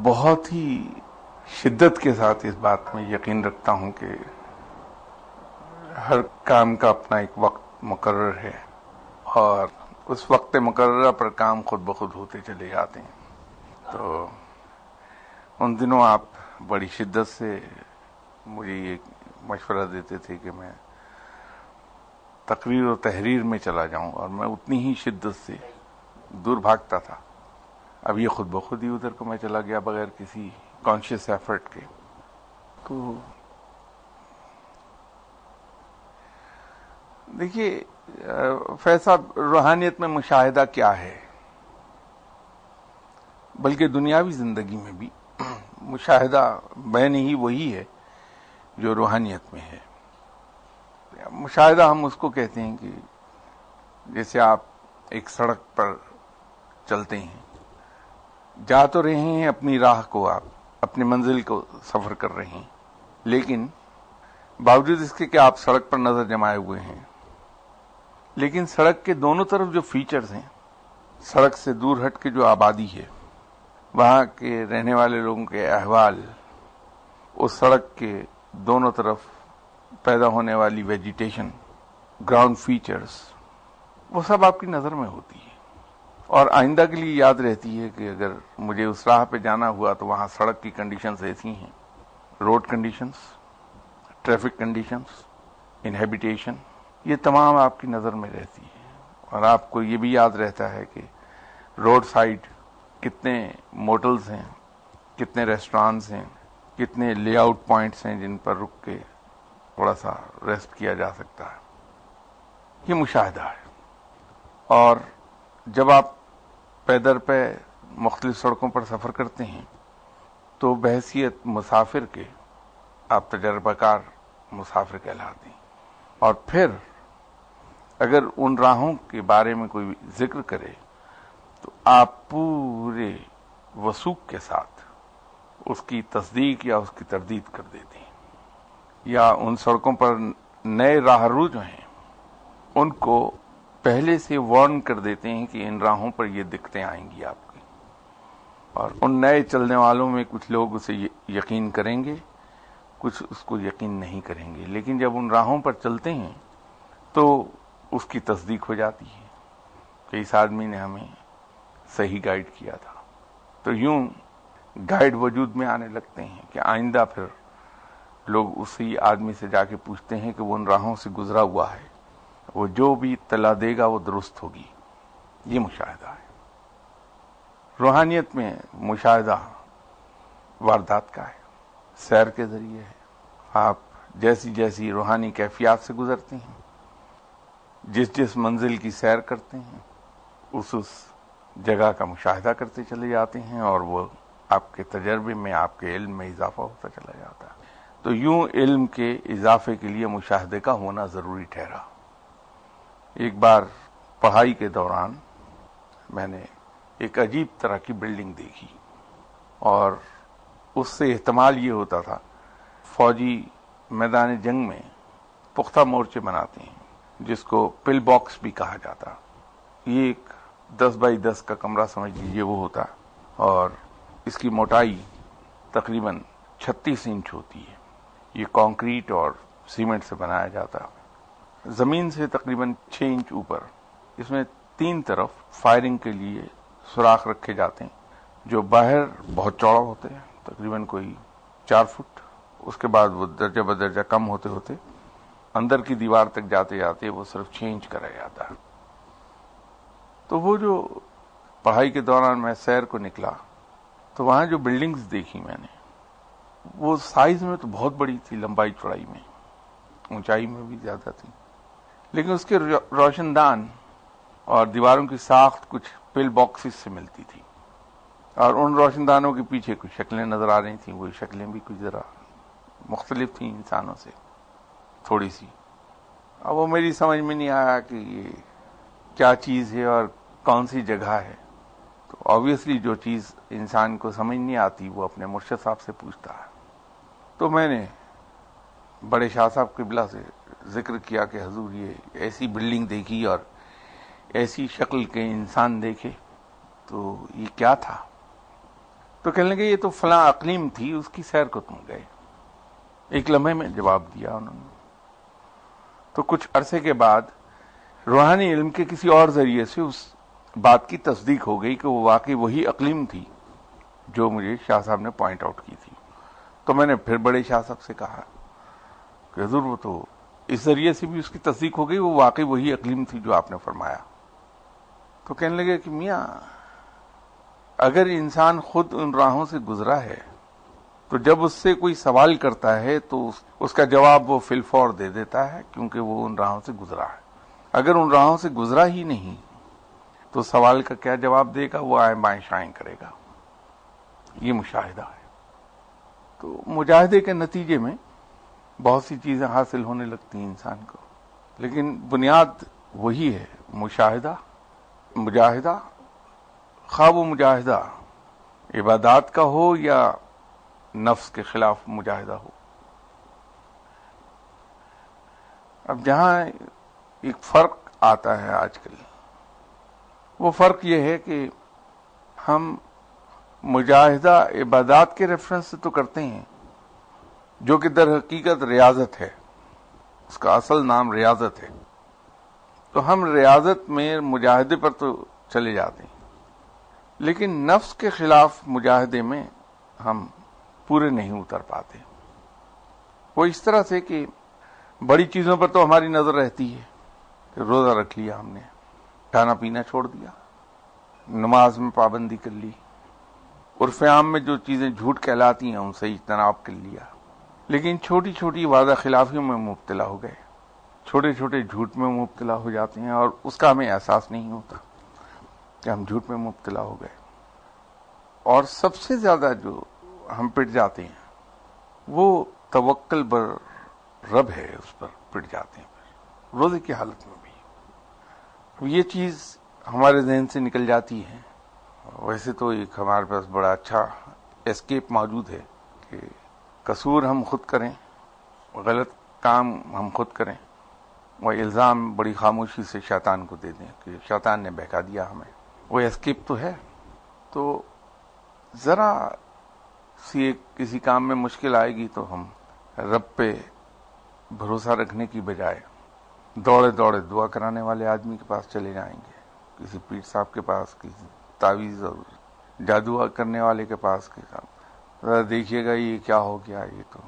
بہت ہی شدت کے ساتھ اس بات میں یقین رکھتا ہوں کہ ہر کام کا اپنا ایک وقت مقرر ہے اور اس وقت مقررہ پر کام خود بخود ہوتے چلے جاتے ہیں. تو ان دنوں آپ بڑی شدت سے مجھے یہ مشورہ دیتے تھے کہ میں تقریر و تحریر میں چلا جاؤں اور میں اتنی ہی شدت سے دور بھاگتا تھا. اب یہ خود بخود ہی ادھر کو میں چلا گیا بغیر کسی کانشیس ایفرٹ کے. تو دیکھیے فیض صاحب، روحانیت میں مشاہدہ کیا ہے؟ بلکہ دنیاوی زندگی میں بھی مشاہدہ بین ہی وہی ہے جو روحانیت میں ہے. مشاہدہ ہم اس کو کہتے ہیں کہ جیسے آپ ایک سڑک پر چلتے ہیں، جا تو رہے ہیں اپنی راہ کو، آپ اپنی منزل کو سفر کر رہے ہیں، لیکن باوجود اس کے کہ آپ سڑک پر نظر جمائے ہوئے ہیں، لیکن سڑک کے دونوں طرف جو فیچرز ہیں، سڑک سے دور ہٹ کے جو آبادی ہے، وہاں کے رہنے والے لوگوں کے احوال، اس سڑک کے دونوں طرف پیدا ہونے والی ویجیٹیشن، گراؤنڈ فیچرز، وہ سب آپ کی نظر میں ہوتی ہے اور آئندہ کے لیے یاد رہتی ہے کہ اگر مجھے اس راہ پہ جانا ہوا تو وہاں سڑک کی کنڈیشنز ایسی ہیں، روڈ کنڈیشنز، ٹریفک کنڈیشنز، انہیبیٹیشن، یہ تمام آپ کی نظر میں رہتی ہے. اور آپ کو یہ بھی یاد رہتا ہے کہ روڈ سائڈ کتنے موٹلز ہیں، کتنے ریسٹورانٹس ہیں، کتنے لے آؤٹ پوائنٹس ہیں جن پر رک کے تھوڑا سا ریسٹ کیا جا سکتا ہے. یہ مشاہدہ ہے. اور جب آپ پیدر پہ مختلف سڑکوں پر سفر کرتے ہیں تو بحیثیت مسافر کے آپ تجربہ کار مسافر کہلاتے ہیں. اور پھر اگر ان راہوں کے بارے میں کوئی ذکر کرے تو آپ پورے وثوق کے ساتھ اس کی تصدیق یا اس کی تردید کر دیتے ہیں، یا ان سڑکوں پر نئے راہرو جو ہیں ان کو پہلے سے وارن کر دیتے ہیں کہ ان راہوں پر یہ دقتیں آئیں گی آپ کی. اور ان نئے چلنے والوں میں کچھ لوگ اسے یقین کریں گے، کچھ اس کو یقین نہیں کریں گے، لیکن جب ان راہوں پر چلتے ہیں تو اس کی تصدیق ہو جاتی ہے کہ اس آدمی نے ہمیں صحیح گائیڈ کیا تھا. تو یوں گائیڈ وجود میں آنے لگتے ہیں کہ آئندہ پھر لوگ اسی آدمی سے جا کے پوچھتے ہیں کہ وہ ان راہوں سے گزرا ہوا ہے، وہ جو بھی اطلاع دے گا وہ درست ہوگی. یہ مشاہدہ ہے. روحانیت میں مشاہدہ واردات کا ہے، سیر کے ذریعے ہے. آپ جیسی جیسی روحانی کیفیات سے گزرتے ہیں، جس منزل کی سیر کرتے ہیں، اس جگہ کا مشاہدہ کرتے چلے جاتے ہیں اور وہ آپ کے تجربے میں، آپ کے علم میں اضافہ ہوتا چلا جاتا ہے. تو یوں علم کے اضافے کے لیے مشاہدے کا ہونا ضروری ٹھہرا. ایک بار پڑھائی کے دوران میں نے ایک عجیب طرح کی بلڈنگ دیکھی اور اس سے احتمال یہ ہوتا تھا فوجی میدان جنگ میں پختہ مورچے بناتے ہیں جس کو پل باکس بھی کہا جاتا. یہ ایک 10 بائی 10 کا کمرہ سمجھ لیجیے وہ ہوتا اور اس کی موٹائی تقریباً 36 انچ ہوتی ہے. یہ کانکریٹ اور سیمنٹ سے بنایا جاتا. زمین سے تقریباً 6 انچ اوپر اس میں 3 طرف فائرنگ کے لیے سوراخ رکھے جاتے ہیں جو باہر بہت چوڑا ہوتے ہیں، تقریباً کوئی 4 فٹ. اس کے بعد وہ درجہ بدرجہ کم ہوتے ہوتے اندر کی دیوار تک جاتے جاتے وہ صرف 6 انچ کا رہ جاتا ہے. تو وہ جو پڑھائی کے دوران میں سیر کو نکلا تو وہاں جو بلڈنگز دیکھی میں نے وہ سائز میں تو بہت بڑی تھی، لمبائی چوڑائی میں، اونچائی میں بھی زیادہ تھی، لیکن اس کے روشن دان اور دیواروں کی ساخت کچھ پل باکسز سے ملتی تھی اور ان روشن دانوں کے پیچھے کچھ شکلیں نظر آ رہی تھیں. وہی شکلیں بھی کچھ ذرا مختلف تھیں انسانوں سے تھوڑی سی. اب وہ میری سمجھ میں نہیں آیا کہ یہ کیا چیز ہے اور کون سی جگہ ہے. تو آبویسلی جو چیز انسان کو سمجھ نہیں آتی وہ اپنے مرشد صاحب سے پوچھتا ہے. تو میں نے بڑے شاہ صاحب قبلہ سے ذکر کیا کہ حضور یہ ایسی بلڈنگ دیکھی اور ایسی شکل کے انسان دیکھے، تو یہ کیا تھا؟ تو کہنے لگے یہ تو فلاں اقلیم تھی، اس کی سیر کو تم گئے۔ ایک لمحے میں جواب دیا انہوں نے۔ تو کچھ عرصے کے بعد روحانی علم کے کسی اور ذریعے سے اس بات کی تصدیق ہو گئی کہ وہ واقعی وہی اقلیم تھی جو مجھے شاہ صاحب نے پوائنٹ آؤٹ کی تھی۔ تو میں نے پھر بڑے شاہ صاحب سے کہا کہ حضور وہ تو اس ذریعے سے بھی اس کی تصدیق ہو گئی، وہ واقعی وہی اقلیم تھی جو آپ نے فرمایا۔ تو کہنے لگے کہ میاں اگر انسان خود ان راہوں سے گزرا ہے تو جب اس سے کوئی سوال کرتا ہے تو اس کا جواب وہ فی الفور دے دیتا ہے، کیونکہ وہ ان راہوں سے گزرا ہے۔ اگر ان راہوں سے گزرا ہی نہیں تو سوال کا کیا جواب دے گا؟ وہ آئیں بائیں شائیں کرے گا۔ یہ مشاہدہ ہے۔ تو مجاہدے کے نتیجے میں بہت سی چیزیں حاصل ہونے لگتی ہیں انسان کو، لیکن بنیاد وہی ہے، مشاہدہ، مجاہدہ، خواہ وہ مجاہدہ عبادات کا ہو یا نفس کے خلاف مجاہدہ ہو۔ اب جہاں ایک فرق آتا ہے آج کل، وہ فرق یہ ہے کہ ہم مجاہدہ عبادات کے ریفرنس سے تو کرتے ہیں، جو کہ در حقیقت ریاضت ہے، اس کا اصل نام ریاضت ہے۔ تو ہم ریاضت میں مجاہدے پر تو چلے جاتے ہیں، لیکن نفس کے خلاف مجاہدے میں ہم پورے نہیں اتر پاتے۔ وہ اس طرح سے کہ بڑی چیزوں پر تو ہماری نظر رہتی ہے کہ روزہ رکھ لیا ہم نے، کھانا پینا چھوڑ دیا، نماز میں پابندی کر لی، عرف عام میں جو چیزیں جھوٹ کہلاتی ہیں ان سے اجتناب کر لیا، لیکن چھوٹی چھوٹی وعدہ خلافیوں میں مبتلا ہو گئے، چھوٹے چھوٹے جھوٹ میں مبتلا ہو جاتے ہیں اور اس کا ہمیں احساس نہیں ہوتا کہ ہم جھوٹ میں مبتلا ہو گئے۔ اور سب سے زیادہ جو ہم پٹ جاتے ہیں وہ توکل بر رب ہے، اس پر پٹ جاتے ہیں پھر روزے کی حالت میں بھی۔ اب یہ چیز ہمارے ذہن سے نکل جاتی ہے۔ ویسے تو ایک ہمارے پاس بڑا اچھا اسکیپ موجود ہے کہ قصور ہم خود کریں، غلط کام ہم خود کریں، وہ الزام بڑی خاموشی سے شیطان کو دے دیں کہ شیطان نے بہکا دیا ہمیں۔ وہ اسکیپ تو ہے۔ تو ذرا سی کسی کام میں مشکل آئے گی تو ہم رب پہ بھروسہ رکھنے کی بجائے دوڑے دوڑے دعا کرانے والے آدمی کے پاس چلے جائیں گے، کسی پیر صاحب کے پاس، کسی تعویذ اور جادو کرنے والے کے پاس کے ساتھ ذرا دیکھیے گا یہ کیا ہو گیا، یہ تو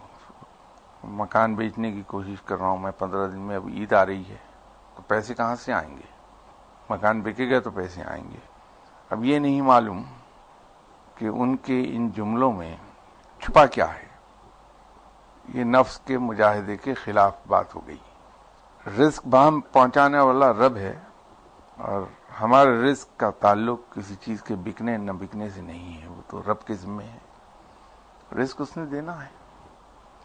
مکان بیچنے کی کوشش کر رہا ہوں میں 15 دن میں، اب عید آ رہی ہے تو پیسے کہاں سے آئیں گے؟ مکان بکے گا تو پیسے آئیں گے۔ اب یہ نہیں معلوم کہ ان کے ان جملوں میں چھپا کیا ہے۔ یہ نفس کے مجاہدے کے خلاف بات ہو گئی۔ رزق بہم پہنچانے والا رب ہے، اور ہمارے رزق کا تعلق کسی چیز کے بکنے نہ بکنے سے نہیں ہے، وہ تو رب کے ذمہ ہے، رزق اس نے دینا ہے۔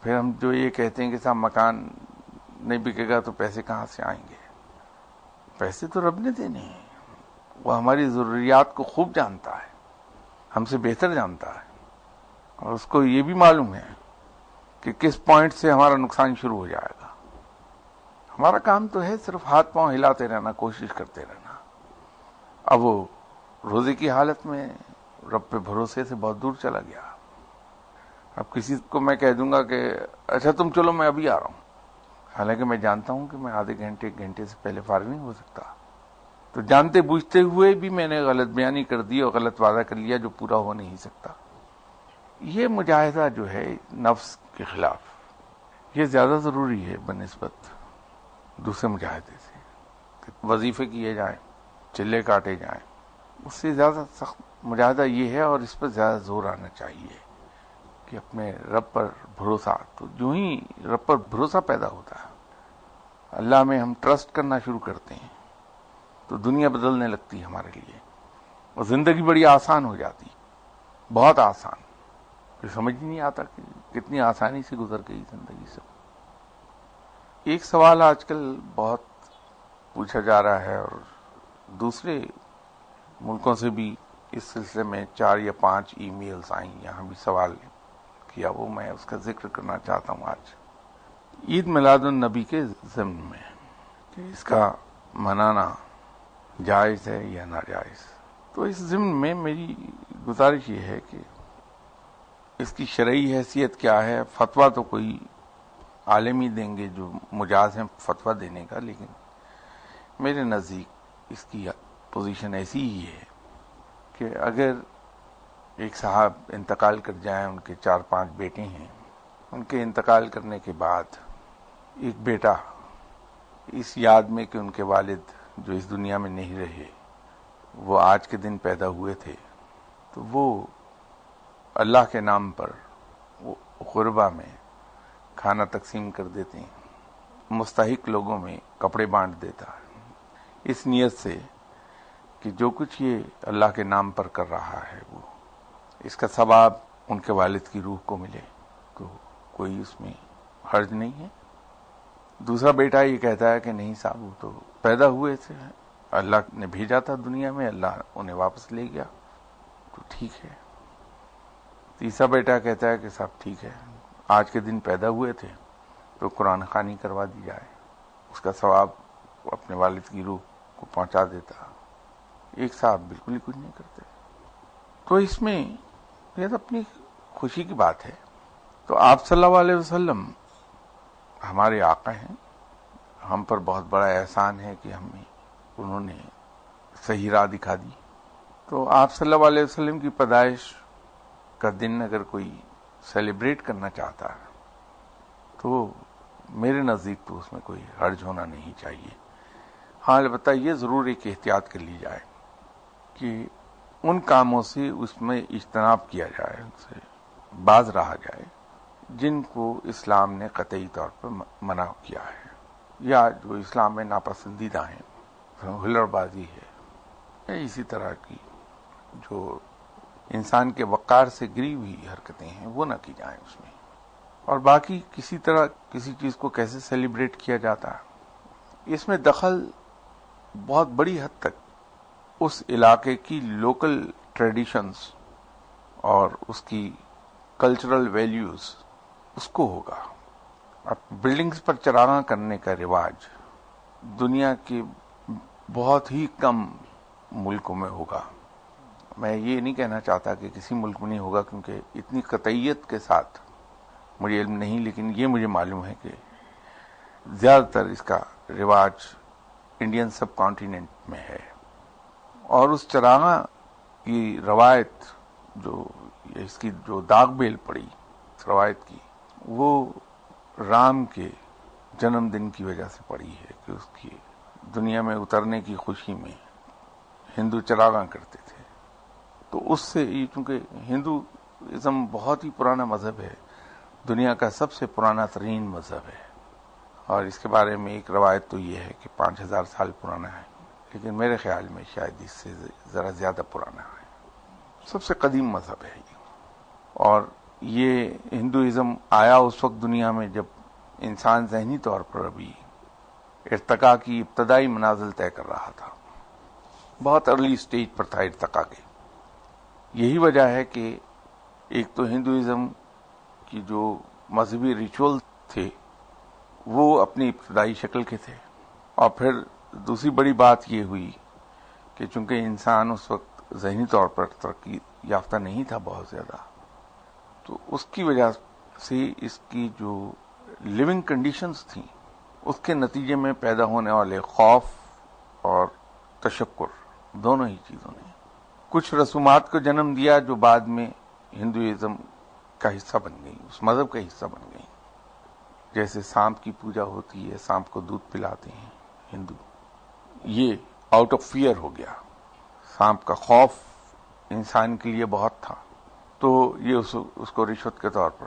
پھر ہم جو یہ کہتے ہیں کہ صاحب مکان نہیں بکے گا تو پیسے کہاں سے آئیں گے؟ پیسے تو رب نے دینے ہیں، وہ ہماری ضروریات کو خوب جانتا ہے، ہم سے بہتر جانتا ہے، اور اس کو یہ بھی معلوم ہے کہ کس پوائنٹ سے ہمارا نقصان شروع ہو جائے گا۔ ہمارا کام تو ہے صرف ہاتھ پاؤں ہلاتے رہنا، کوشش کرتے رہنا۔ اب وہ روزے کی حالت میں رب پہ بھروسے سے بہت دور چلا گیا۔ اب کسی کو میں کہہ دوں گا کہ اچھا تم چلو میں ابھی آ رہا ہوں، حالانکہ میں جانتا ہوں کہ میں آدھے گھنٹے ایک گھنٹے سے پہلے فارغ نہیں ہو سکتا، تو جانتے بوجھتے ہوئے بھی میں نے غلط بیانی کر دی اور غلط وعدہ کر لیا جو پورا ہو نہیں سکتا۔ یہ مجاہدہ جو ہے نفس کے خلاف، یہ زیادہ ضروری ہے بنسبت دوسرے مجاہدے سے۔ کہ وظیفے کیے جائیں، چلے کاٹے جائیں، اس سے زیادہ سخت مجاہدہ یہ ہے، اور اس پر زیادہ زور آنا چاہیے کہ اپنے رب پر بھروسہ۔ تو جو ہی رب پر بھروسہ پیدا ہوتا ہے، اللہ میں ہم ٹرسٹ کرنا شروع کرتے ہیں، تو دنیا بدلنے لگتی ہے ہمارے لیے، اور زندگی بڑی آسان ہو جاتی، بہت آسان، کہ سمجھ نہیں آتا کہ کتنی آسانی سے گزر گئی زندگی سے۔ ایک سوال آج کل بہت پوچھا جا رہا ہے، اور دوسرے ملکوں سے بھی اس سلسلے میں 4 یا 5 ای میلز آئیں، یہاں بھی سوال کیا، وہ میں اس کا ذکر کرنا چاہتا ہوں آج۔ عید میلاد النبی کے ضمن میں کہ اس کا منانا جائز ہے یا ناجائز، تو اس ضمن میں میری گزارش یہ ہے کہ اس کی شرعی حیثیت کیا ہے؟ فتویٰ تو کوئی عالم ہی دیں گے جو مجاز ہیں فتویٰ دینے کا، لیکن میرے نزدیک اس کی پوزیشن ایسی ہی ہے کہ اگر ایک صاحب انتقال کر جائیں، ان کے 4-5 بیٹے ہیں، ان کے انتقال کرنے کے بعد ایک بیٹا اس یاد میں کہ ان کے والد جو اس دنیا میں نہیں رہے وہ آج کے دن پیدا ہوئے تھے، تو وہ اللہ کے نام پر غربا میں کھانا تقسیم کر دیتے ہیں، مستحق لوگوں میں کپڑے بانٹ دیتا ہے، اس نیت سے کہ جو کچھ یہ اللہ کے نام پر کر رہا ہے وہ اس کا ثواب ان کے والد کی روح کو ملے، تو کوئی اس میں حرج نہیں ہے۔ دوسرا بیٹا یہ کہتا ہے کہ نہیں صاحب، وہ تو پیدا ہوئے تھے، اللہ نے بھیجا تھا دنیا میں، اللہ انہیں واپس لے گیا، تو ٹھیک ہے۔ تیسرا بیٹا کہتا ہے کہ صاحب ٹھیک ہے، آج کے دن پیدا ہوئے تھے تو قرآن خوانی کروا دی جائے، اس کا ثواب اپنے والد کی روح کو پہنچا دیتا۔ ایک صاحب بالکل ہی کچھ نہیں کرتے، تو اس میں یہ تو اپنی خوشی کی بات ہے۔ تو آپ صلی اللہ علیہ وسلم ہمارے آقا ہیں، ہم پر بہت بڑا احسان ہے کہ ہمیں انہوں نے صحیح راہ دکھا دی۔ تو آپ صلی اللہ علیہ وسلم کی پیدائش کا دن اگر کوئی سیلیبریٹ کرنا چاہتا ہے تو میرے نزدیک تو اس میں کوئی حرج ہونا نہیں چاہیے۔ ہاں البتہ یہ ضرور ایک احتیاط کر لی جائے کہ ان کاموں سے اس میں اجتناب کیا جائے، ان سے باز رہا جائے جن کو اسلام نے قطعی طور پر منع کیا ہے، یا جو اسلام میں ناپسندیدہ ہیں، ہلڑ بازی ہے، یا اسی طرح کی جو انسان کے وقار سے گری ہوئی حرکتیں ہیں وہ نہ کی جائیں اس میں۔ اور باقی کسی طرح کسی چیز کو کیسے سیلیبریٹ کیا جاتا ہے، اس میں دخل بہت بڑی حد تک اس علاقے کی لوکل ٹریڈیشنز اور اس کی کلچرل ویلیوز اس کو ہوگا۔ اب بلڈنگز پر چراغاں کرنے کا رواج دنیا کے بہت ہی کم ملکوں میں ہوگا، میں یہ نہیں کہنا چاہتا کہ کسی ملک میں نہیں ہوگا، کیونکہ اتنی قطعیت کے ساتھ مجھے علم نہیں، لیکن یہ مجھے معلوم ہے کہ زیادہ تر اس کا رواج انڈین سب کانٹیننٹ میں ہے۔ اور اس چراغاں کی روایت جو اس کی جو داغ بیل پڑی اس روایت کی، وہ رام کے جنم دن کی وجہ سے پڑی ہے کہ اس کی دنیا میں اترنے کی خوشی میں ہندو چراغاں کرتے تھے۔ تو اس سے یہ چونکہ ہندوازم بہت ہی پرانا مذہب ہے، دنیا کا سب سے پرانا ترین مذہب ہے، اور اس کے بارے میں ایک روایت تو یہ ہے کہ 5000 سال پرانا ہے، لیکن میرے خیال میں شاید اس سے ذرا زیادہ پرانا ہے، سب سے قدیم مذہب ہے یہ۔ اور یہ ہندوازم آیا اس وقت دنیا میں جب انسان ذہنی طور پر ابھی ارتقاء کی ابتدائی منازل طے کر رہا تھا، بہت ارلی سٹیج پر تھا ارتقاء کے۔ یہی وجہ ہے کہ ایک تو ہندوازم کی جو مذہبی ریچول تھے وہ اپنی ابتدائی شکل کے تھے، اور پھر دوسری بڑی بات یہ ہوئی کہ چونکہ انسان اس وقت ذہنی طور پر ترقی یافتہ نہیں تھا بہت زیادہ، تو اس کی وجہ سے اس کی جو لیونگ کنڈیشنز تھیں اس کے نتیجے میں پیدا ہونے والے خوف اور تشکر دونوں ہی چیزوں نے کچھ رسومات کو جنم دیا جو بعد میں ہندوازم کا حصہ بن گئی، اس مذہب کا حصہ بن گئی۔ جیسے سانپ کی پوجا ہوتی ہے، سانپ کو دودھ پلاتے ہیں ہندو، یہ آؤٹ آف فیئر ہو گیا، سانپ کا خوف انسان کے لیے بہت تھا، تو یہ اس کو رشوت کے طور پر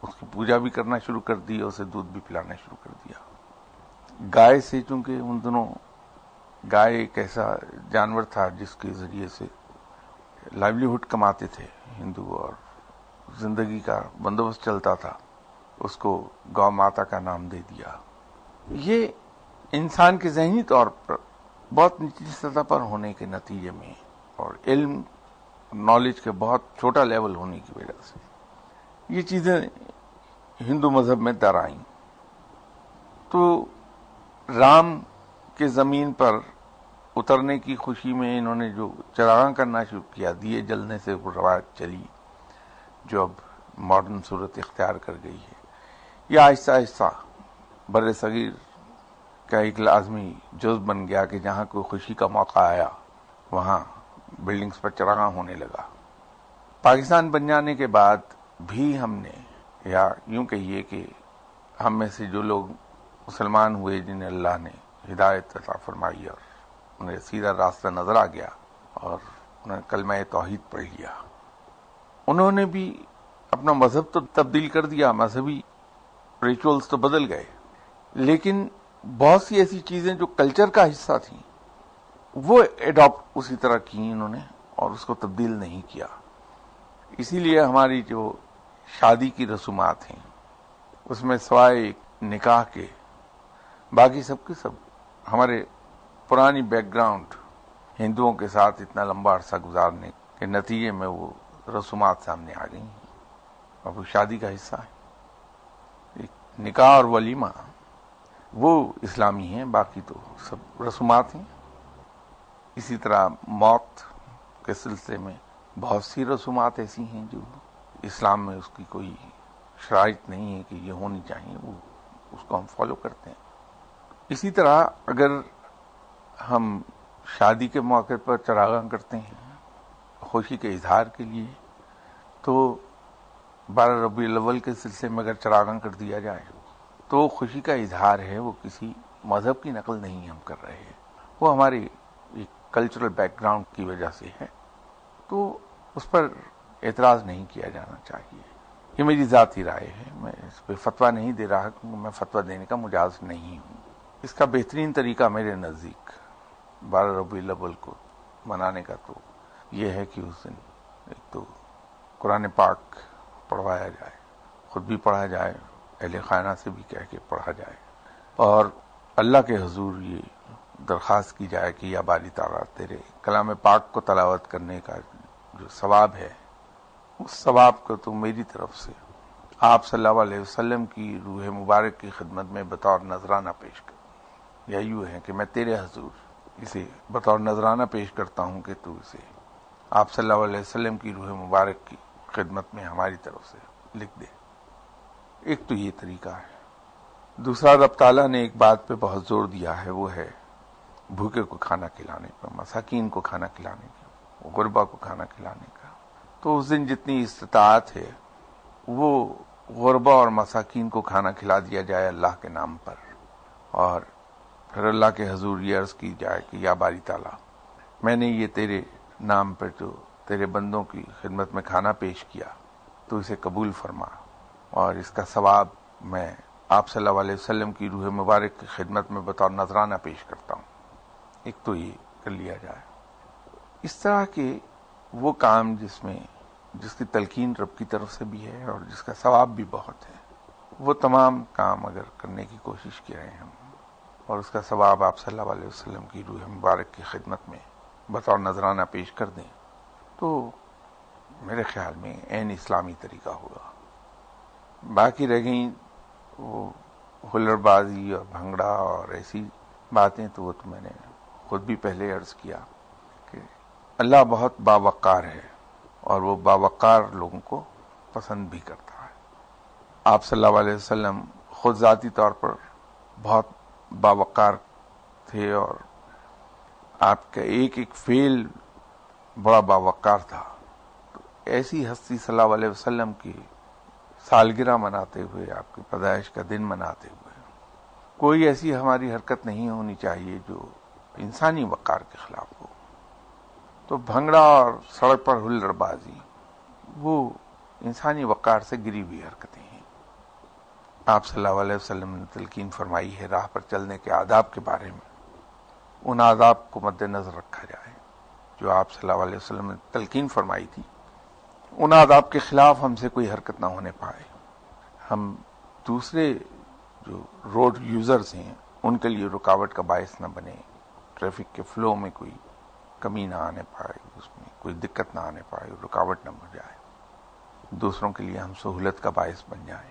اس کی پوجا بھی کرنا شروع کر دی اور اسے دودھ بھی پلانا شروع کر دیا۔ گائے سے، چونکہ ان دنوں گائے ایک ایسا جانور تھا جس کے ذریعے سے لائیولی ہوڈ کماتے تھے ہندو اور زندگی کا بندوبست چلتا تھا، اس کو گو ماتا کا نام دے دیا۔ یہ انسان کے ذہنی طور پر بہت نچلی سطح پر ہونے کے نتیجے میں اور علم نالج کے بہت چھوٹا لیول ہونے کی وجہ سے یہ چیزیں ہندو مذہب میں در آئیں۔ تو رام کے زمین پر اترنے کی خوشی میں انہوں نے جو چراغاں کرنا شروع کیا، دیے جلنے سے وہ روایت چلی، جو اب ماڈرن صورت اختیار کر گئی ہے، یہ آہستہ آہستہ بر صغیر کا ایک لازمی جز بن گیا کہ جہاں کوئی خوشی کا موقع آیا وہاں بلڈنگز پر چراغاں ہونے لگا۔ پاکستان بن جانے کے بعد بھی ہم نے، یا یوں کہیے کہ ہم میں سے جو لوگ مسلمان ہوئے جنہیں اللہ نے ہدایت عطا فرمائی اور انہیں سیدھا راستہ نظر آ گیا اور انہوں نے کلمہ توحید پڑھ لیا، انہوں نے بھی اپنا مذہب تو تبدیل کر دیا، مذہبی ریچولز تو بدل گئے، لیکن بہت سی ایسی چیزیں جو کلچر کا حصہ تھیں وہ ایڈاپٹ اسی طرح کی انہوں نے اور اس کو تبدیل نہیں کیا۔ اسی لیے ہماری جو شادی کی رسومات ہیں اس میں سوائے ایک نکاح کے باقی سب کے سب ہمارے پرانی بیک گراؤنڈ ہندوؤں کے ساتھ اتنا لمبا عرصہ گزارنے کے نتیجے میں وہ رسومات سامنے آ گئی ہیں اور وہ شادی کا حصہ ہے۔ ایک نکاح اور ولیمہ وہ اسلامی ہیں، باقی تو سب رسومات ہیں۔ اسی طرح موت کے سلسلے میں بہت سی رسومات ایسی ہیں جو اسلام میں اس کی کوئی شرائط نہیں ہے کہ یہ ہونی چاہیے، وہ اس کو ہم فالو کرتے ہیں۔ اسی طرح اگر ہم شادی کے موقع پر چراغاں کرتے ہیں خوشی کے اظہار کے لیے، تو 12 ربیع الاول کے سلسلے میں اگر چراغاں کر دیا جائے تو خوشی کا اظہار ہے، وہ کسی مذہب کی نقل نہیں ہم کر رہے ہیں، وہ ہماری ایک کلچرل بیک گراؤنڈ کی وجہ سے ہے، تو اس پر اعتراض نہیں کیا جانا چاہیے۔ یہ میری ذاتی رائے ہے، میں اس پہ فتویٰ نہیں دے رہا کیونکہ میں فتویٰ دینے کا مجاز نہیں ہوں۔ اس کا بہترین طریقہ میرے نزدیک 12 ربیع الاول کو منانے کا تو یہ ہے کہ اس دن ایک تو قرآن پاک پڑھوایا جائے، خود بھی پڑھا جائے، اہل خانہ سے بھی کہہ کے پڑھا جائے، اور اللہ کے حضور یہ درخواست کی جائے کہ یا باری تعالیٰ تیرے کلام پاک کو تلاوت کرنے کا جو ثواب ہے اس ثواب کو تو میری طرف سے آپ صلی اللہ علیہ وسلم کی روح مبارک کی خدمت میں بطور نذرانہ پیش کر، یا یوں ہے کہ میں تیرے حضور اسے بطور نذرانہ پیش کرتا ہوں کہ تو اسے آپ صلی اللہ علیہ وسلم کی روح مبارک کی خدمت میں ہماری طرف سے لکھ دے۔ ایک تو یہ طریقہ ہے۔ دوسرا، رب تعالیٰ نے ایک بات پہ بہت زور دیا ہے، وہ ہے بھوکے کو کھانا کھلانے پر، مساکین کو کھانا کھلانے کا، غربا کو کھانا کھلانے کا۔ تو اس دن جتنی استطاعت ہے وہ غربا اور مساکین کو کھانا کھلا دیا جائے اللہ کے نام پر، اور پھر اللہ کے حضور یہ عرض کی جائے کہ یا باری تعالیٰ میں نے یہ تیرے نام پر جو تیرے بندوں کی خدمت میں کھانا پیش کیا تو اسے قبول فرما، اور اس کا ثواب میں آپ صلی اللہ علیہ وسلم کی روح مبارک کی خدمت میں بطور نذرانہ پیش کرتا ہوں۔ ایک تو یہ کر لیا جائے۔ اس طرح کے وہ کام جس کی تلقین رب کی طرف سے بھی ہے اور جس کا ثواب بھی بہت ہے، وہ تمام کام اگر کرنے کی کوشش کریں ہم اور اس کا ثواب آپ صلی اللہ علیہ وسلم کی روح مبارک کی خدمت میں بطور نذرانہ پیش کر دیں تو میرے خیال میں عین اسلامی طریقہ ہوگا۔ باقی رہ گئیں وہ ہلڑ بازی اور بھنگڑا اور ایسی باتیں، تو وہ تو میں نے خود بھی پہلے عرض کیا کہ اللہ بہت باوقار ہے اور وہ باوقار لوگوں کو پسند بھی کرتا ہے۔ آپ صلی اللہ علیہ وسلم خود ذاتی طور پر بہت باوقار تھے اور آپ کا ایک ایک فعل بڑا باوقار تھا۔ تو ایسی ہستی صلی اللہ علیہ وسلم کی سالگرہ مناتے ہوئے، آپ کی پیدائش کا دن مناتے ہوئے، کوئی ایسی ہماری حرکت نہیں ہونی چاہیے جو انسانی وقار کے خلاف ہو۔ تو بھنگڑا اور سڑک پر ہلڑ بازی وہ انسانی وقار سے گری ہوئی حرکتیں ہیں۔ آپ صلی اللہ علیہ وسلم نے تلقین فرمائی ہے راہ پر چلنے کے آداب کے بارے میں، ان آداب کو مد نظر رکھا جائے جو آپ صلی اللہ علیہ وسلم نے تلقین فرمائی تھی، ان آداب کے خلاف ہم سے کوئی حرکت نہ ہونے پائے۔ ہم دوسرے جو روڈ یوزرز ہیں ان کے لیے رکاوٹ کا باعث نہ بنے، ٹریفک کے فلو میں کوئی کمی نہ آنے پائے، اس میں کوئی دقت نہ آنے پائے، رکاوٹ نہ بن جائے، دوسروں کے لیے ہم سہولت کا باعث بن جائیں،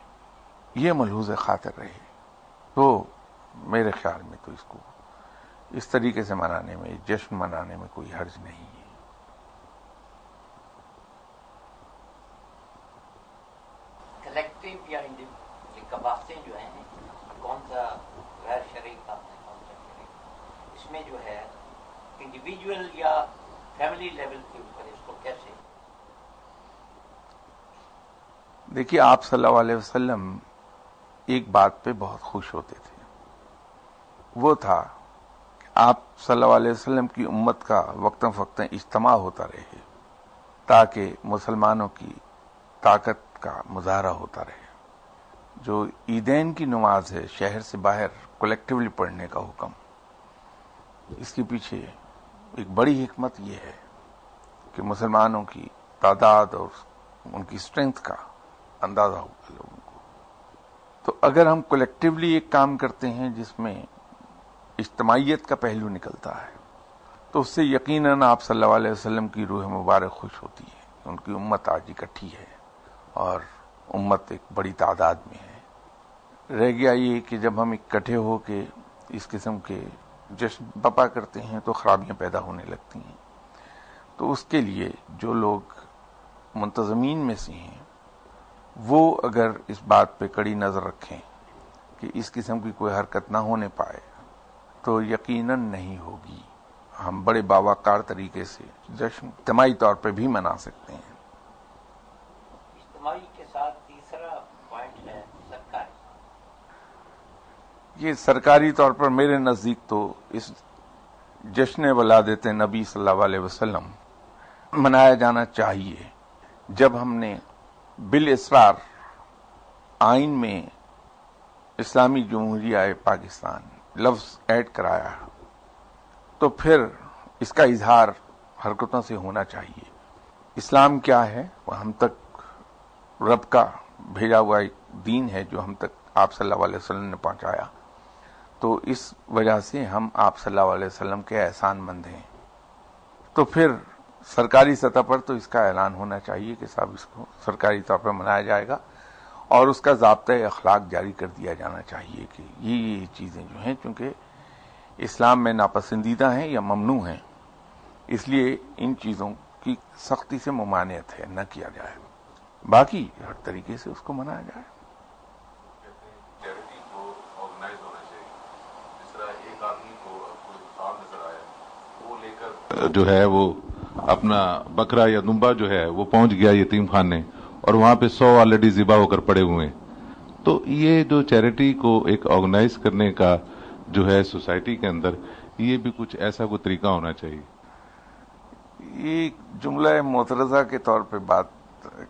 یہ ملحوظ خاطر رہے تو میرے خیال میں تو اس کو اس طریقے سے منانے میں، جشن منانے میں کوئی حرج نہیں ہے۔ اس میں جو ہے انڈیویجول یا فیملی لیول کے اوپر اس کو کیسے؟ دیکھیے، آپ صلی اللہ علیہ وسلم ایک بات پہ بہت خوش ہوتے تھے، وہ تھا کہ آپ صلی اللہ علیہ وسلم کی امت کا وقتاً فوقتاً اجتماع ہوتا رہے تاکہ مسلمانوں کی طاقت کا مظاہرہ ہوتا رہے۔ جو عیدین کی نماز ہے شہر سے باہر کلیکٹیولی پڑھنے کا حکم، اس کے پیچھے ایک بڑی حکمت یہ ہے کہ مسلمانوں کی تعداد اور ان کی اسٹرینتھ کا اندازہ ہوگا لوگوں کو۔ تو اگر ہم کلیکٹیولی ایک کام کرتے ہیں جس میں اجتماعیت کا پہلو نکلتا ہے تو اس سے یقیناً آپ صلی اللہ علیہ وسلم کی روح مبارک خوش ہوتی ہے کہ ان کی امت آج اکٹھی ہے اور امت ایک بڑی تعداد میں ہے۔ رہ گیا یہ کہ جب ہم اکٹھے ہو کے اس قسم کے جشن برپا کرتے ہیں تو خرابیاں پیدا ہونے لگتی ہیں۔ تو اس کے لیے جو لوگ منتظمین میں سے ہیں وہ اگر اس بات پہ کڑی نظر رکھیں کہ اس قسم کی کوئی حرکت نہ ہونے پائے تو یقیناً نہیں ہوگی۔ ہم بڑے باوقار طریقے سے جشن اجتماعی طور پہ بھی منا سکتے ہیں۔ اجتماعی کے ساتھ تیسرا پوائنٹ ہے سرکاری۔ یہ سرکاری طور پر میرے نزدیک تو اس جشن ولادت نبی صلی اللہ علیہ وسلم منایا جانا چاہیے جب ہم نے بالاسرار آئین میں اسلامی جمہوریہ پاکستان لفظ ایڈ کرایا تو پھر اس کا اظہار حرکتوں سے ہونا چاہیے۔ اسلام کیا ہے؟ وہ ہم تک رب کا بھیجا ہوا ایک دین ہے جو ہم تک آپ صلی اللہ علیہ وسلم نے پہنچایا، تو اس وجہ سے ہم آپ صلی اللہ علیہ وسلم کے احسان مند ہیں۔ تو پھر سرکاری سطح پر تو اس کا اعلان ہونا چاہیے کہ صاحب اس کو سرکاری طور پر منایا جائے گا اور اس کا ضابطۂ اخلاق جاری کر دیا جانا چاہیے کہ یہ چیزیں جو ہیں چونکہ اسلام میں ناپسندیدہ ہیں یا ممنوع ہیں، اس لیے ان چیزوں کی سختی سے ممانعت ہے، نہ کیا جائے، باقی ہر طریقے سے اس کو منایا جائے۔ چیریٹی کو آرگنائز ہونا چاہیے، جس طرح ایک آدمی کو کوئی کام نظر آیا وہ لے کر جو ہے وہ اپنا بکرا یا دمبا جو ہے وہ پہنچ گیا یتیم خانے اور وہاں پہ 100 آلریڈی ذبح ہو کر پڑے ہوئے ہیں۔ تو یہ جو چیریٹی کو ایک آرگنائز کرنے کا جو ہے سوسائٹی کے اندر، یہ بھی کچھ ایسا کوئی طریقہ ہونا چاہیے۔ یہ جملہ معترضہ کے طور پہ بات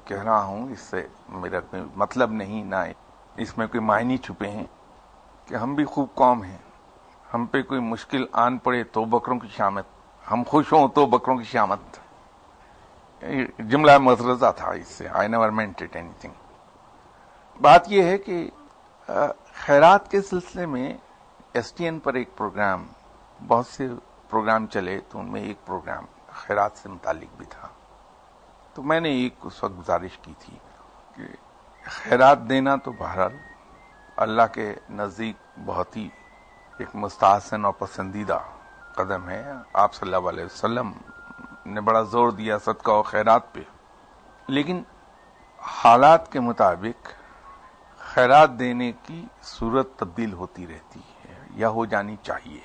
کہہ رہا ہوں، اس سے میرا کوئی مطلب نہیں، نہ اس میں کوئی معنی چھپے ہیں کہ ہم بھی خوب قوم ہیں، ہم پہ کوئی مشکل آن پڑے تو بکروں کی شامت، ہم خوش ہوں تو بکروں کی شامت۔ جملہ معترضہ تھا، اس سے I never meant it anything۔ بات یہ ہے کہ خیرات کے سلسلے میں ایس ٹی این پر ایک پروگرام، بہت سے پروگرام چلے تو ان میں ایک پروگرام خیرات سے متعلق بھی تھا، تو میں نے ایک اس وقت گزارش کی تھی کہ خیرات دینا تو بہرحال اللہ کے نزدیک بہت ہی ایک مستحسن اور پسندیدہ قدم ہے۔ آپ صلی اللہ علیہ وسلم نے بڑا زور دیا صدقہ و خیرات پہ، لیکن حالات کے مطابق خیرات دینے کی صورت تبدیل ہوتی رہتی ہے یا ہو جانی چاہیے۔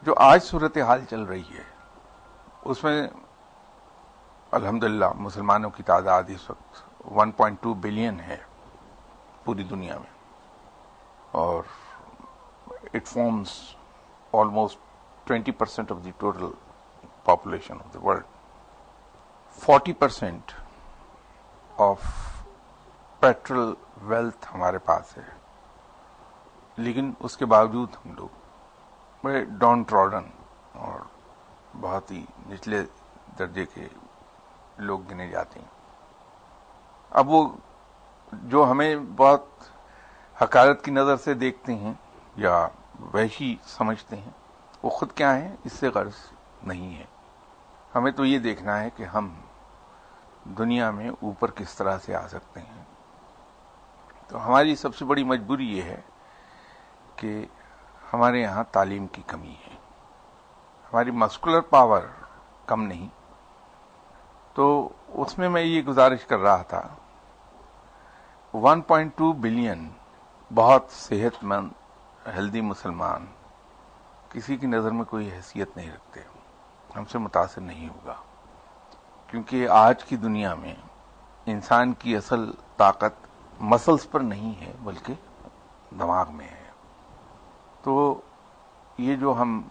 جو آج صورتحال چل رہی ہے اس میں الحمدللہ مسلمانوں کی تعداد اس وقت 1.2 بلین ہے پوری دنیا میں، اور it forms almost 20% of the total population of the world. 40% of petrol wealth ہمارے پاس ہے، لیکن اس کے باوجود ہم لوگ بڑے ڈاؤن ٹراڈن اور بہت ہی نچلے درجے کے لوگ گنے جاتے ہیں۔ اب وہ جو ہمیں بہت حقارت کی نظر سے دیکھتے ہیں یا وحشی سمجھتے ہیں، وہ خود کیا ہیں اس سے غرض نہیں ہے۔ ہمیں تو یہ دیکھنا ہے کہ ہم دنیا میں اوپر کس طرح سے آ سکتے ہیں۔ تو ہماری سب سے بڑی مجبوری یہ ہے کہ ہمارے یہاں تعلیم کی کمی ہے، ہماری مسکولر پاور کم نہیں۔ تو اس میں یہ گزارش کر رہا تھا 1.2 بلین بہت صحت مند ہیلدی مسلمان کسی کی نظر میں کوئی حیثیت نہیں رکھتے، ہم سے متاثر نہیں ہوگا، کیونکہ آج کی دنیا میں انسان کی اصل طاقت مسلز پر نہیں ہے بلکہ دماغ میں ہے۔ تو یہ جو ہم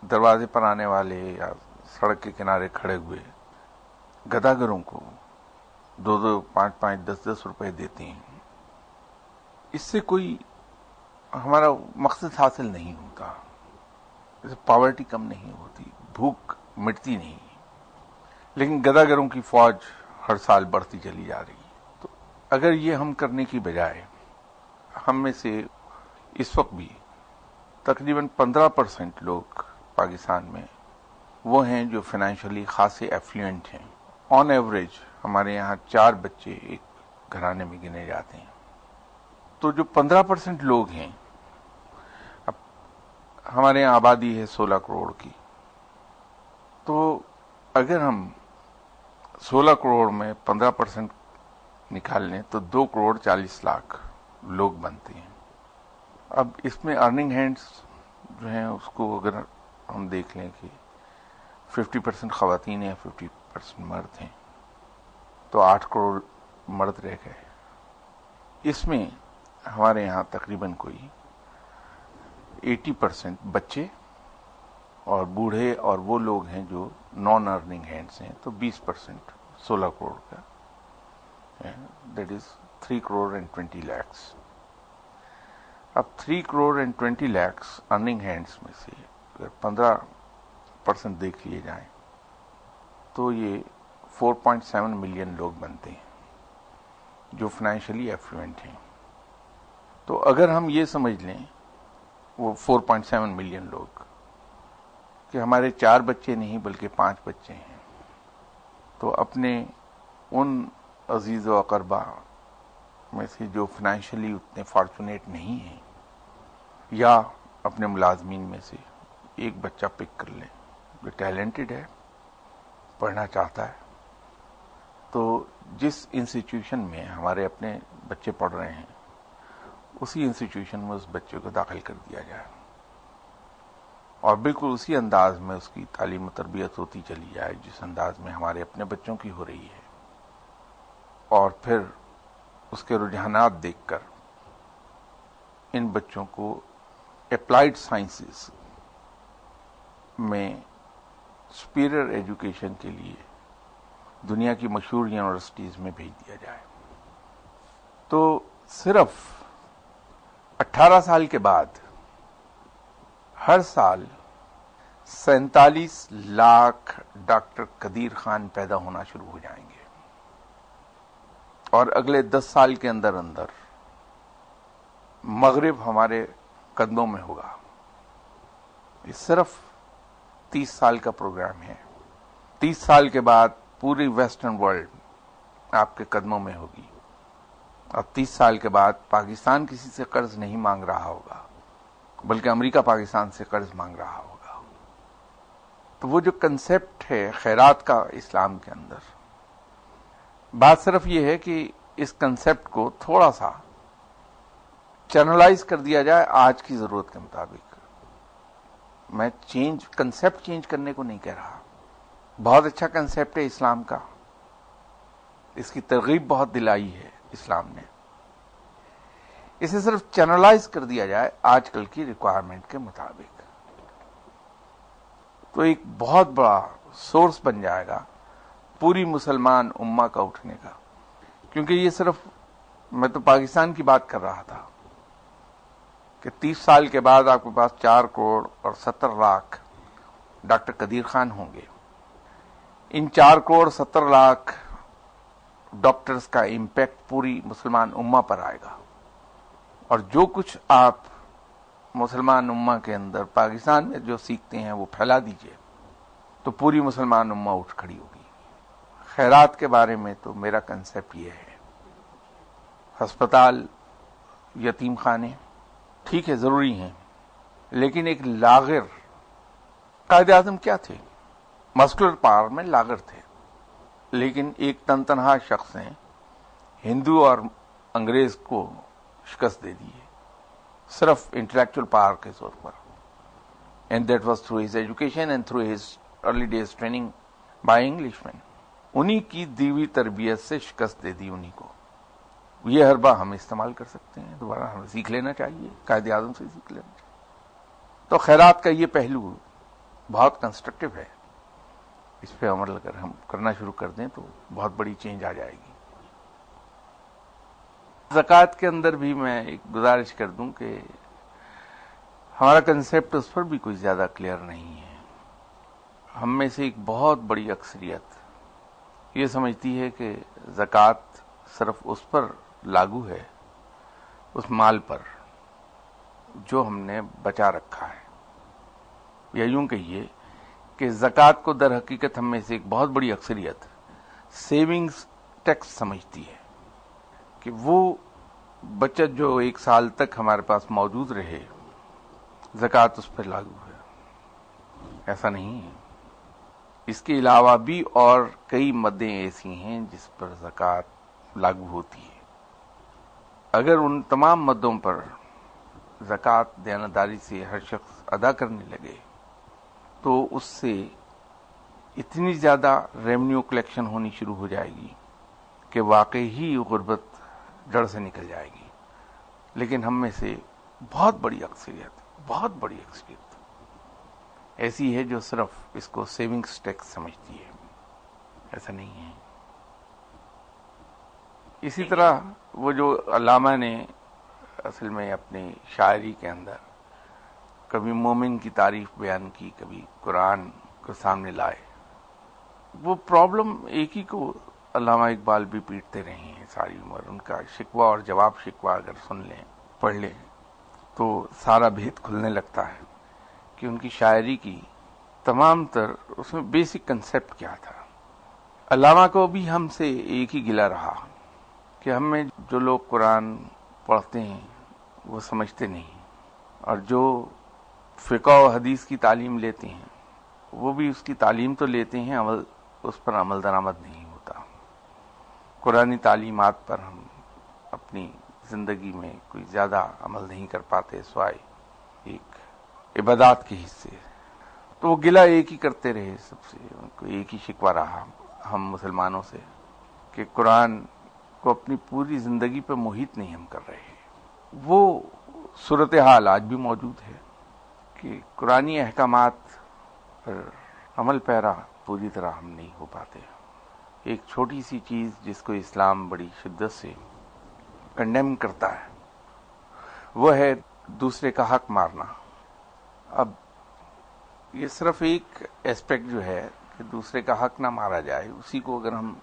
دروازے پر آنے والے یا سڑک کے کنارے کھڑے ہوئے گداگروں کو 2-2, 5-5, 10-10 روپے دیتے ہیں، اس سے کوئی ہمارا مقصد حاصل نہیں ہوتا، اس سے پاورٹی کم نہیں ہوتی، بھوک مٹتی نہیں، لیکن گداگروں کی فوج ہر سال بڑھتی چلی جا رہی ہے۔ تو اگر یہ ہم کرنے کی بجائے ہم میں سے اس وقت بھی تقریباً 15% لوگ پاکستان میں وہ ہیں جو فائنینشلی خاصے ایفلوئنٹ ہیں۔ آن ایوریج ہمارے یہاں 4 بچے ایک گھرانے میں گنے جاتے ہیں۔ تو جو 15% لوگ ہیں، اب ہمارے یہاں آبادی ہے 16 کروڑ کی، تو اگر ہم 16 کروڑ میں 15% نکال لیں تو 2 کروڑ 40 لاکھ لوگ بنتے ہیں۔ اب اس میں ارننگ ہینڈز جو ہیں اس کو اگر ہم دیکھ لیں کہ 50% خواتین ہیں، 50% مرد ہیں، تو 8 کروڑ مرد رہ گئے۔ اس میں ہمارے یہاں تقریباً کوئی 80% بچے اور بوڑھے اور وہ لوگ ہیں جو نان ارننگ ہینڈز ہیں، تو 20% 16 کروڑ کا، that is 3 crore and 20 lakhs. اب 3 crore and 20 lakhs earning hands میں سے اگر 15% دیکھ لیے جائیں تو یہ 4.7 ملین لوگ بنتے ہیں جو فائنینشلی ایفلوئنٹ ہیں۔ تو اگر ہم یہ سمجھ لیں وہ 4.7 ملین لوگ کہ ہمارے 4 بچے نہیں بلکہ 5 بچے ہیں، تو اپنے ان عزیز و اقربا میں سے جو فائنینشلی اتنے فارچونیٹ نہیں ہیں، یا اپنے ملازمین میں سے ایک بچہ پک کر لیں جو ٹیلنٹڈ ہے، پڑھنا چاہتا ہے، تو جس انسٹیٹیوشن میں ہمارے اپنے بچے پڑھ رہے ہیں اسی انسٹیٹیوشن میں اس بچے کو داخل کر دیا جائے، اور بالکل اسی انداز میں اس کی تعلیم و تربیت ہوتی چلی جائے جس انداز میں ہمارے اپنے بچوں کی ہو رہی ہے، اور پھر اس کے رجحانات دیکھ کر ان بچوں کو اپلائیڈ سائنسز میں سپیریئر ایجوکیشن کے لیے دنیا کی مشہور یونیورسٹیز میں بھیج دیا جائے۔ تو صرف 18 سال کے بعد ہر سال 47 لاکھ ڈاکٹر قدیر خان پیدا ہونا شروع ہو جائیں گے، اور اگلے 10 سال کے اندر اندر مغرب ہمارے قدموں میں ہوگا۔ یہ صرف 30 سال کا پروگرام ہے۔ 30 سال کے بعد پوری ویسٹرن ورلڈ آپ کے قدموں میں ہوگی، اور 30 سال کے بعد پاکستان کسی سے قرض نہیں مانگ رہا ہوگا بلکہ امریکہ پاکستان سے قرض مانگ رہا ہوگا۔ تو وہ جو کنسپٹ ہے خیرات کا اسلام کے اندر، بات صرف یہ ہے کہ اس کنسپٹ کو تھوڑا سا چینلائز کر دیا جائے آج کی ضرورت کے مطابق۔ میں کنسپٹ چینج کرنے کو نہیں کہہ رہا، بہت اچھا کنسپٹ ہے اسلام کا، اس کی ترغیب بہت دلائی ہے اسلام نے، اسے صرف چینلائز کر دیا جائے آج کل کی ریکوائرمنٹ کے مطابق، تو ایک بہت بڑا سورس بن جائے گا پوری مسلمان امہ کا اٹھنے کا۔ کیونکہ یہ صرف میں تو پاکستان کی بات کر رہا تھا کہ 30 سال کے بعد آپ کے پاس 4 کروڑ اور 70 لاکھ ڈاکٹر قدیر خان ہوں گے۔ ان 4 کروڑ 70 لاکھ ڈاکٹرز کا امپیکٹ پوری مسلمان امہ پر آئے گا، اور جو کچھ آپ مسلمان امہ کے اندر پاکستان میں جو سیکھتے ہیں وہ پھیلا دیجئے، تو پوری مسلمان امہ اٹھ کھڑی ہوگی۔ خیرات کے بارے میں تو میرا کنسپٹ یہ ہے، ہسپتال، یتیم خانے ٹھیک ہے ضروری ہیں، لیکن ایک لاغر قائد اعظم کیا تھے؟ مسکولر پاور میں لاغر تھے، لیکن ایک تنہا شخص نے ہندو اور انگریز کو شکست دے دی ہے صرف انٹلیکچوئل پاور کے طور پر۔ and that was through his education and through his early days training by Englishmen. انہی کی دیوی تربیت سے شکست دے دی انہی کو. یہ حربہ ہم استعمال کر سکتے ہیں، دوبارہ ہمیں سیکھ لینا چاہیے، قائد اعظم سے سیکھ لینا چاہیے. تو خیرات کا یہ پہلو بہت کنسٹرکٹیو ہے، اس پہ عمل اگر ہم کرنا شروع کر دیں تو بہت بڑی چینج آ جائے گی. زکوٰۃ کے اندر بھی میں ایک گزارش کر دوں کہ ہمارا کنسیپٹ اس پر بھی کوئی زیادہ کلیئر نہیں ہے. ہم میں سے ایک بہت بڑی اکثریت یہ سمجھتی ہے کہ زکوٰۃ صرف اس پر لاگو ہے، اس مال پر جو ہم نے بچا رکھا ہے. یا یوں کہیے کہ زکوٰۃ کو در حقیقت ہم میں سے ایک بہت بڑی اکثریت سیونگز ٹیکس سمجھتی ہے کہ وہ بچت جو 1 سال تک ہمارے پاس موجود رہے، زکوٰۃ اس پر لاگو ہے. ایسا نہیں ہے. اس کے علاوہ بھی اور کئی مدیں ایسی ہیں جس پر زکوٰۃ لاگو ہوتی ہے. اگر ان تمام مدوں پر زکوٰۃ دیانتداری سے ہر شخص ادا کرنے لگے تو اس سے اتنی زیادہ ریونیو کلیکشن ہونی شروع ہو جائے گی کہ واقعی ہی غربت جڑ سے نکل جائے گی. لیکن ہم میں سے بہت بڑی اکثریت ایسی ہے جو صرف اس کو سیونگز ٹیکس سمجھتی ہے. ایسا نہیں ہے. اسی طرح وہ جو علامہ نے اصل میں اپنی شاعری کے اندر کبھی مومن کی تعریف بیان کی، کبھی قرآن کو سامنے لائے، وہ پرابلم ایک ہی کو علامہ اقبال بھی پیٹتے رہے ہیں ساری عمر. ان کا شکوہ اور جواب شکوہ اگر سن لیں، پڑھ لیں تو سارا بھید کھلنے لگتا ہے کہ ان کی شاعری کی تمام تر اس میں بیسک کنسیپٹ کیا تھا. علامہ کو بھی ہم سے ایک ہی گلہ رہا کہ ہم میں جو لوگ قرآن پڑھتے ہیں وہ سمجھتے نہیں، اور جو فقہ و حدیث کی تعلیم لیتے ہیں وہ بھی اس کی تعلیم تو لیتے ہیں، اس پر عمل درآمد نہیں ہوتا. قرآنی تعلیمات پر ہم اپنی زندگی میں کوئی زیادہ عمل نہیں کر پاتے سوائے ایک عبادات کے حصے. تو وہ گلہ ایک ہی کرتے رہے، سب سے ان کو ایک ہی شکوہ رہا ہم مسلمانوں سے کہ قرآن کو اپنی پوری زندگی پہ محیط نہیں ہم کر رہے. وہ صورتحال آج بھی موجود ہے کہ قرآنی احکامات پر عمل پیرا پوری طرح ہم نہیں ہو پاتے. ایک چھوٹی سی چیز جس کو اسلام بڑی شدت سے کنڈیم کرتا ہے وہ ہے دوسرے کا حق مارنا. اب یہ صرف ایک ایسپیکٹ جو ہے کہ دوسرے کا حق نہ مارا جائے، اسی کو اگر ہم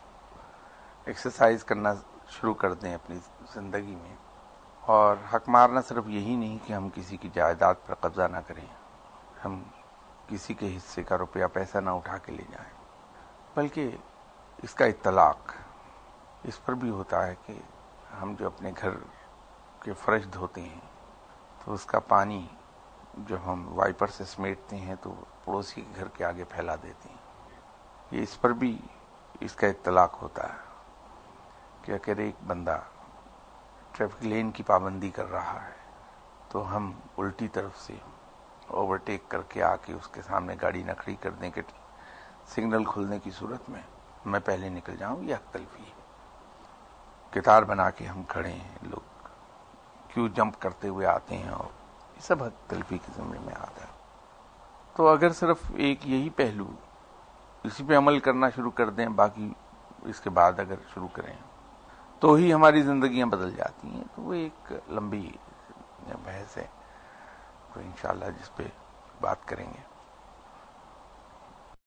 ایکسرسائز کرنا شروع کر دیں اپنی زندگی میں. اور حق مارنا صرف یہی نہیں کہ ہم کسی کی جائیداد پر قبضہ نہ کریں، ہم کسی کے حصے کا روپیہ پیسہ نہ اٹھا کے لے جائیں، بلکہ اس کا اطلاق اس پر بھی ہوتا ہے کہ ہم جو اپنے گھر کے فرش دھوتے ہیں تو اس کا پانی جو ہم وائپر سے سمیٹتے ہیں تو پڑوسی کے گھر کے آگے پھیلا دیتے ہیں. یہ اس پر بھی اس کا اطلاق ہوتا ہے کہ اگر ایک بندہ ٹریفک لین کی پابندی کر رہا ہے تو ہم الٹی طرف سے اوورٹیک کر کے آ کے اس کے سامنے گاڑی نہ کھڑی کر دیں کہ سگنل کھلنے کی صورت میں میں پہلے نکل جاؤں. یہ حق تلفی ہے. قطار بنا کے ہم کھڑے ہیں، لوگ کیوں جمپ کرتے ہوئے آتے ہیں، اور یہ سب حق تلفی کے زمرے میں آتا ہے. تو اگر صرف ایک یہی پہلو اسی پہ عمل کرنا شروع کر دیں، باقی اس کے بعد اگر شروع کریں تو ہی ہماری زندگیاں بدل جاتی ہیں. تو وہ ایک لمبی بحث ہے، تو انشاءاللہ جس پہ بات کریں گے.